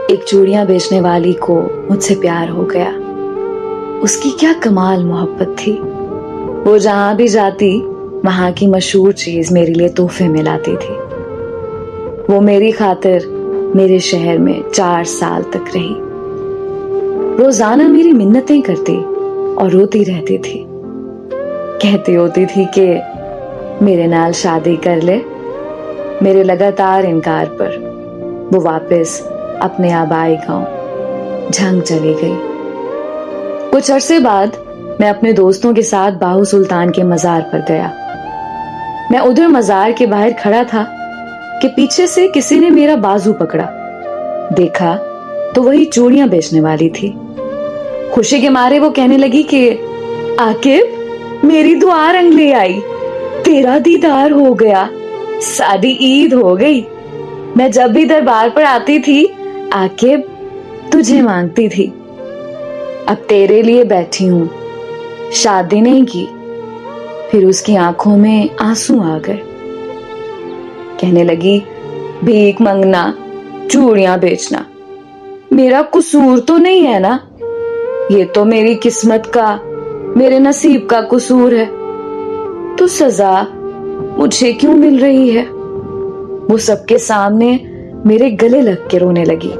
ایک چوڑیاں بیچنے والی کو مجھ سے پیار ہو گیا. اس کی کیا کمال محبت تھی. وہ جہاں بھی جاتی وہاں کی مشہور چیز میرے لیے تحفے میں لاتی تھی. وہ میری خاطر میرے شہر میں 4 سال تک رہی. روزانہ میری منتیں کرتی اور روتی رہتی تھی. کہتی ہوتی تھی کہ میرے نال شادی کر لے. میرے لگاتار انکار پر وہ واپس اپنے آبائی گاؤں جھنگ چلی گئی. کچھ عرصے بعد میں اپنے دوستوں کے ساتھ باہو سلطان کے مزار پر گیا. میں ادھر مزار کے باہر کھڑا تھا کہ پیچھے سے کسی نے میرا بازو پکڑا. دیکھا تو وہی چوڑیاں بیچنے والی تھی. خوشی کے مارے وہ کہنے لگی کہ عاقب میری دعا رنگ لے آئی. تیرا دیدار ہو گیا. سادی عید ہو گئی. میں جب بھی دربار پر آتی تھی عاقب تجھے مانگتی تھی. اب تیرے لیے بیٹھی ہوں. شادی نہیں کی. پھر اس کی آنکھوں میں آنسو آ گئے. کہنے لگی بھیک منگنا چوڑیاں بیچنا میرا قصور تو نہیں ہے نا. یہ تو میری قسمت کا میرے نصیب کا قصور ہے. تو سزا مجھے کیوں مل رہی ہے. وہ سب کے سامنے میرے گلے لگ کے رونے لگی.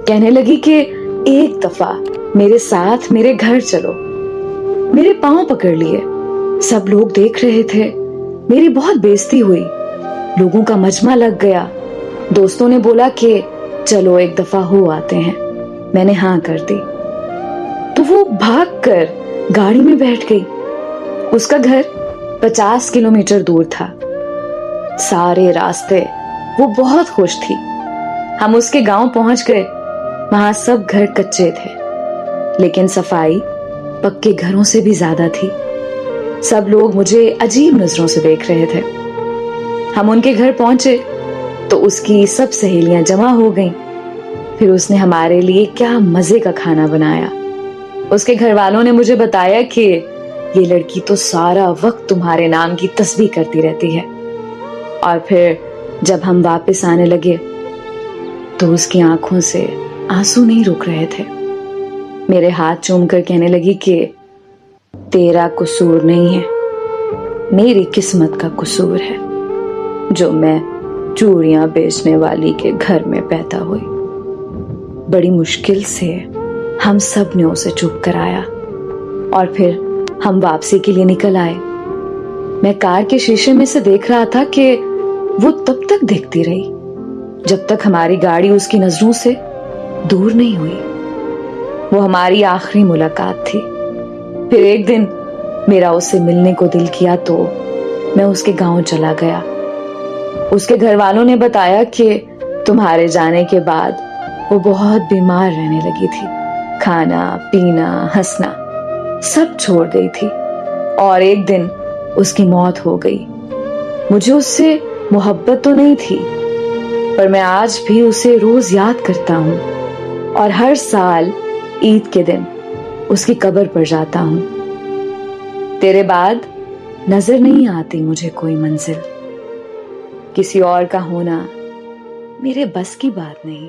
کہنے لگی کہ ایک دفعہ میرے ساتھ میرے گھر چلو. میرے پاؤں پکڑ لیے. سب لوگ دیکھ رہے تھے. میری بہت بےزتی ہوئی. لوگوں کا مجمع لگ گیا. دوستوں نے بولا کہ چلو ایک دفعہ ہو آتے ہیں. میں نے ہاں کر دی. تو وہ بھاگ کر گاڑی میں بیٹھ گئی. اس کا گھر 50 کلومیٹر دور تھا. سارے راستے وہ بہت خوش تھی. ہم اس کے گاؤں پہنچ گئے. وہاں سب گھر کچے تھے لیکن صفائی پکے گھروں سے بھی زیادہ تھی. سب لوگ مجھے عجیب نظروں سے دیکھ رہے تھے. ہم ان کے گھر پہنچے تو اس کی سب سہیلیاں جمع ہو گئیں. پھر اس نے ہمارے لیے کیا مزے کا کھانا بنایا. اس کے گھر والوں نے مجھے بتایا کہ یہ لڑکی تو سارا وقت تمہارے نام کی تسبیح کرتی رہتی ہے. اور پھر جب ہم واپس آنے لگے تو اس کی آنکھوں سے آنسو نہیں رک رہے تھے. میرے ہاتھ چوم کر کہنے لگی کہ تیرا قصور نہیں ہے میری قسمت کا قصور ہے جو میں چوڑیاں بیچنے والی کے گھر میں پیدا ہوئی. بڑی مشکل سے ہم سب نے اسے چپ کرایا اور پھر ہم واپسی کے لیے نکل آئے. میں کار کے شیشے میں سے دیکھ رہا تھا کہ وہ تب تک دیکھتی رہی جب تک ہماری گاڑی اس کی نظروں سے دور نہیں ہوئی. وہ ہماری آخری ملاقات تھی. پھر ایک دن میرا اس سے ملنے کو دل کیا تو میں اس کے گاؤں چلا گیا. اس کے گھر والوں نے بتایا کہ تمہارے جانے کے بعد وہ بہت بیمار رہنے لگی تھی. کھانا پینا ہنسنا سب چھوڑ گئی تھی اور ایک دن اس کی موت ہو گئی. مجھے اس سے محبت تو نہیں تھی پر میں آج بھی اسے روز یاد کرتا ہوں اور ہر سال عید کے دن اس کی قبر پر جاتا ہوں. تیرے بعد نظر نہیں آتی مجھے کوئی منزل. کسی اور کا ہونا میرے بس کی بات نہیں.